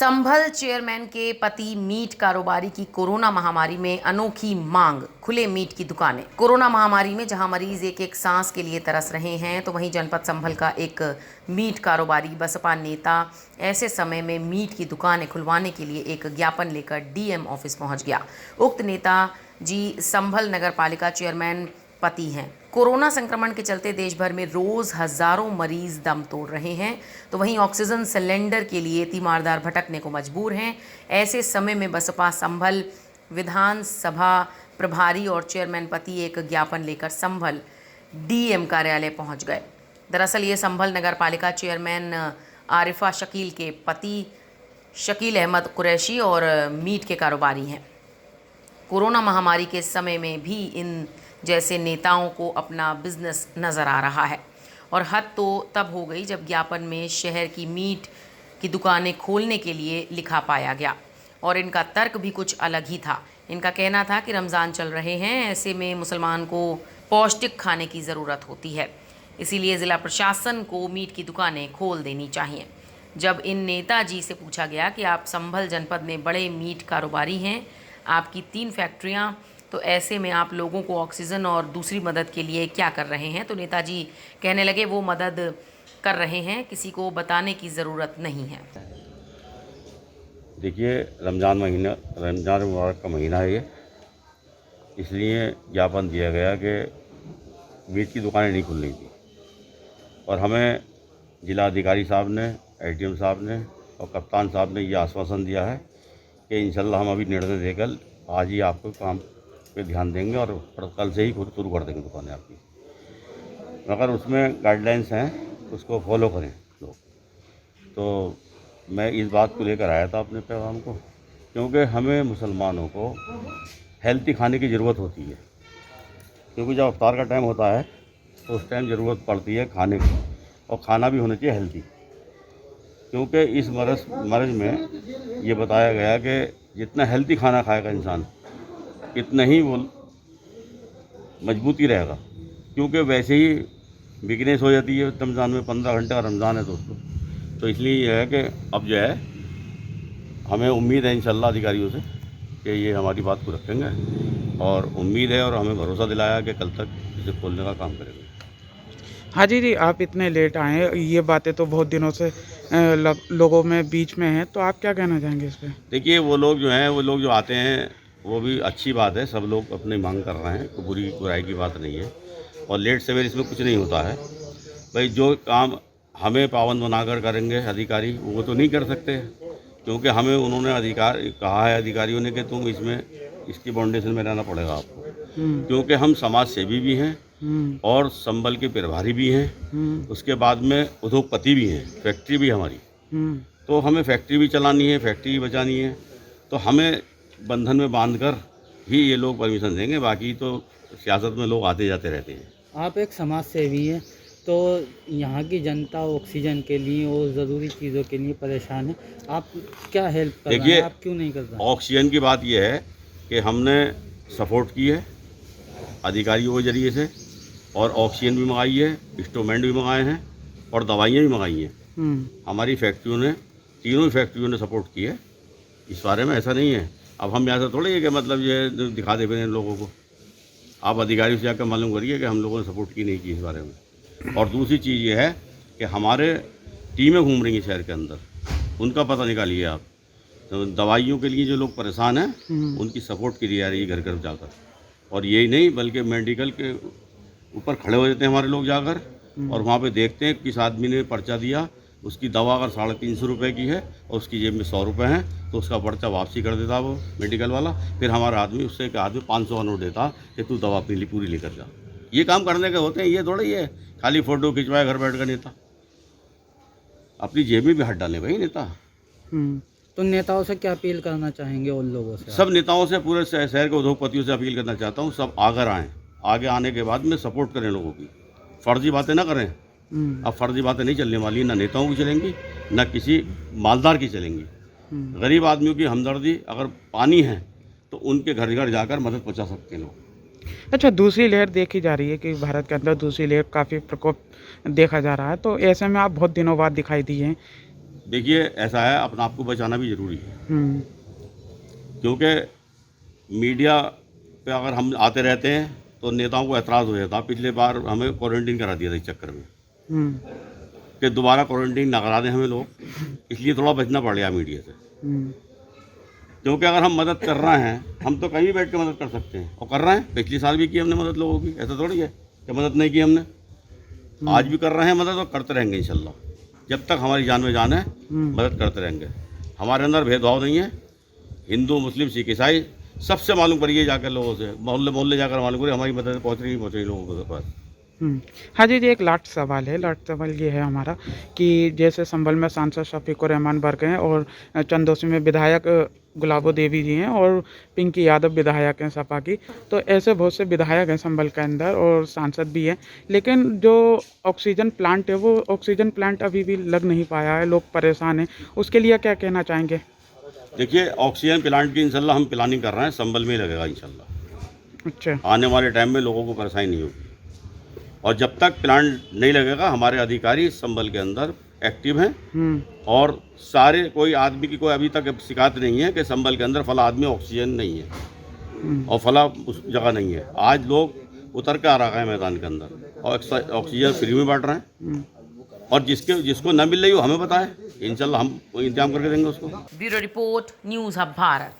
संभल chairman के पति meet कारोबारी की कोरोना महामारी में अनोखी मांग, खुले मीट की दुकानें। कोरोना महामारी में जहां मरीज एक एक सांस के लिए तरस रहे हैं, तो वहीं जनपद संभल का एक मीट कारोबारी बसपा नेता ऐसे समय में मीट की दुकानें खुलवाने के लिए एक ज्ञापन लेकर डीएम ऑफिस पहुंच गया। उक्त नेता जी संभल नगर पालिका चेयरमैन पति हैं। कोरोना संक्रमण के चलते देश भर में रोज हजारों मरीज दम तोड़ रहे हैं, तो वहीं ऑक्सीजन सिलेंडर के लिए तीमारदार भटकने को मजबूर हैं। ऐसे समय में बसपा संभल विधानसभा प्रभारी और चेयरमैन पति एक ज्ञापन लेकर संभल डीएम कार्यालय पहुंच गए। दरअसल ये संभल नगर पालिका चेयरमैन आरिफा शकील के पति शकील अहमद कुरैशी और मीट के कारोबारी हैं। कोरोना महामारी के समय में भी इन जैसे नेताओं को अपना बिजनेस नज़र आ रहा है, और हद तो तब हो गई जब ज्ञापन में शहर की मीट की दुकानें खोलने के लिए लिखा पाया गया, और इनका तर्क भी कुछ अलग ही था। इनका कहना था कि रमज़ान चल रहे हैं, ऐसे में मुसलमान को पौष्टिक खाने की ज़रूरत होती है, इसीलिए ज़िला प्रशासन को मीट की दुकानें खोल देनी चाहिए। जब इन नेताजी से पूछा गया कि आप संभल जनपद में बड़े मीट कारोबारी हैं, आपकी 3 फैक्ट्रियां, तो ऐसे में आप लोगों को ऑक्सीजन और दूसरी मदद के लिए क्या कर रहे हैं, तो नेताजी कहने लगे वो मदद कर रहे हैं, किसी को बताने की ज़रूरत नहीं है। देखिए, रमज़ान मुबारक का महीना है ये, इसलिए ज्ञापन दिया गया कि मीट की दुकानें नहीं खुलनी थी, और हमें जिला अधिकारी साहब ने, एडीएम साहब ने और कप्तान साहब ने ये आश्वासन दिया है कि इंशाल्लाह हम अभी निर्णय देकर आज ही आपको काम पे ध्यान देंगे और कल से ही शुरू कर देंगे दुकानें आपकी। मगर उसमें गाइडलाइंस हैं, उसको फॉलो करें लोग। तो मैं इस बात को लेकर आया था अपने पैगाम को, क्योंकि हमें मुसलमानों को हेल्थी खाने की ज़रूरत होती है, क्योंकि जब इफ्तार का टाइम होता है तो उस टाइम ज़रूरत पड़ती है खाने की, और खाना भी होना चाहिए हेल्थी, क्योंकि इस मर्ज़ में ये बताया गया कि जितना हेल्थी खाना खाएगा इंसान इतना ही वो मजबूती रहेगा, क्योंकि वैसे ही वीकनेस हो जाती है रमज़ान में। 15 घंटे का रमज़ान है दोस्तों, तो इसलिए यह है कि अब जो है हमें उम्मीद है इंशाल्लाह अधिकारियों से कि ये हमारी बात को रखेंगे, और उम्मीद है और हमें भरोसा दिलाया कि कल तक इसे खोलने का काम करेंगे। हाँ जी, आप इतने लेट आए, ये बातें तो बहुत दिनों से लोगों में बीच में हैं, तो आप क्या कहना चाहेंगे इस पर? देखिए, वो लोग जो आते हैं वो भी अच्छी बात है, सब लोग अपनी मांग कर रहे हैं, कोई बुराई की बात नहीं है, और लेट सवेर इसमें कुछ नहीं होता है। भाई जो काम हमें पाबंद बनाकर करेंगे अधिकारी, वो तो नहीं कर सकते, क्योंकि हमें उन्होंने अधिकार कहा है अधिकारियों ने कि तुम इसकी बाउंडेशन में रहना पड़ेगा आपको, क्योंकि हम समाज सेवी भी हैं और संभल के प्रभारी भी हैं, उसके बाद में उद्योगपति भी हैं, फैक्ट्री भी हमारी, तो हमें फैक्ट्री भी चलानी है, फैक्ट्री भी बचानी है, तो हमें बंधन में बांधकर ही ये लोग परमिशन देंगे, बाकी तो सियासत में लोग आते जाते रहते हैं। आप एक समाज सेवी हैं, तो यहाँ की जनता ऑक्सीजन के लिए और ज़रूरी चीज़ों के लिए परेशान है, आप क्या हेल्प कर रहे हैं, आप क्यों नहीं कर रहे हैं? ऑक्सीजन की बात यह है कि हमने सपोर्ट की है अधिकारियों के जरिए से, और ऑक्सीजन भी मंगाई है, इंस्ट्रूमेंट भी मंगाए हैं, और दवाइयाँ भी मंगाई हैं। हमारी फैक्ट्रियों ने, तीनों फैक्ट्रियों ने सपोर्ट की है इस बारे में। ऐसा नहीं है अब हम यहाँ से थोड़े कि मतलब ये दिखा दे फिर लोगों को, आप अधिकारियों से जाकर मालूम करिए कि हम लोगों ने सपोर्ट की नहीं की इस बारे में। और दूसरी चीज़ ये है कि हमारे टीमें घूम रही हैं शहर के अंदर, उनका पता निकालिए आप। तो दवाइयों के लिए जो लोग परेशान हैं उनकी सपोर्ट की जा रही है घर घर जाकर, और यही नहीं बल्कि मेडिकल के ऊपर खड़े हो जाते हैं हमारे लोग जाकर, और वहाँ पे देखते हैं किस आदमी ने पर्चा दिया, उसकी दवा अगर 350 रुपये की है और उसकी जेब में 100 रुपये हैं, तो उसका पर्चा वापसी कर देता वो मेडिकल वाला, फिर हमारा आदमी उससे एक आदमी 500 का नोट देता कि तू दवा पूरी लेकर जा। ये काम करने के होते हैं, ये थोड़ा ही है खाली फ़ोटो खिंचवाए घर बैठ कर नेता, अपनी जेब में भी हाथ डाले भाई नेता। तो नेताओं से क्या अपील करना चाहेंगे उन लोगों से? सब नेताओं से, पूरे शहर के उद्योगपतियों से अपील करना चाहता हूँ, सब आकर आएँ, आगे आने के बाद में सपोर्ट करें लोगों की, फर्जी बातें ना करें। अब फर्जी बातें नहीं चलने वाली, ना नेताओं की चलेंगी ना किसी मालदार की चलेंगी। गरीब आदमियों की हमदर्दी अगर पानी है तो उनके घर घर जाकर मदद पहुंचा सकते हैं लोग। अच्छा, दूसरी लहर देखी जा रही है कि भारत के अंदर दूसरी लहर काफ़ी प्रकोप देखा जा रहा है, तो ऐसे में आप बहुत दिनों बाद दिखाई दिए हैं, देखिए ऐसा है, अपने आप को बचाना भी ज़रूरी है, क्योंकि मीडिया पे अगर हम आते रहते हैं तो नेताओं को एतराज़ हो जाता। पिछले बार हमें क्वारंटीन करा दिया था इस चक्कर में कि दोबारा क्वारंटीन ना करा दें हमें लोग, इसलिए थोड़ा बचना पड़ गया मीडिया से। क्योंकि अगर हम मदद कर रहे हैं, हम तो कहीं भी बैठ के मदद कर सकते हैं और कर रहे हैं। पिछले साल भी की हमने मदद लोगों की, ऐसा थोड़ी है कि मदद नहीं की हमने। आज भी कर रहे हैं मदद और करते रहेंगे इंशाल्लाह। जब तक हमारी जान में जान है मदद करते रहेंगे। हमारे अंदर भेदभाव नहीं है, हिंदू मुस्लिम सिख ईसाई सबसे मालूम करिए जाकर, लोगों से मोहल्ले मोहल्ले जाकर मालूम करिए हमारी मदद पहुँच रही लोगों के पास। हाँ जी, एक लास्ट सवाल है। लास्ट सवाल ये है हमारा कि जैसे संभल में सांसद शफीकुर रहमान बर्क हैं और चंदौसी में विधायक गुलाबो देवी जी हैं और पिंकी यादव विधायक हैं सपा की, तो ऐसे बहुत से विधायक हैं संभल के अंदर और सांसद भी हैं, लेकिन जो ऑक्सीजन प्लांट है वो ऑक्सीजन प्लांट अभी भी लग नहीं पाया है, लोग परेशान हैं। उसके लिए क्या कहना चाहेंगे? देखिए, ऑक्सीजन प्लांट की इंशाल्लाह हम प्लानिंग कर रहे हैं, संभल में लगेगा इंशाल्लाह। अच्छा। आने वाले टाइम में लोगों को परेशानी नहीं होगी, और जब तक प्लांट नहीं लगेगा हमारे अधिकारी संभल के अंदर एक्टिव हैं और सारे, कोई आदमी की कोई अभी तक शिकायत नहीं है कि संभल के अंदर फला आदमी ऑक्सीजन नहीं है और फला उस जगह नहीं है। आज लोग उतर के आ रहा है मैदान के अंदर और ऑक्सीजन फ्री में बांट रहे हैं, और जिसको न मिल रही हो हमें बताए, इंशाल्लाह हम इंतजाम करके देंगे उसको। Bureau report, news hub Bharat.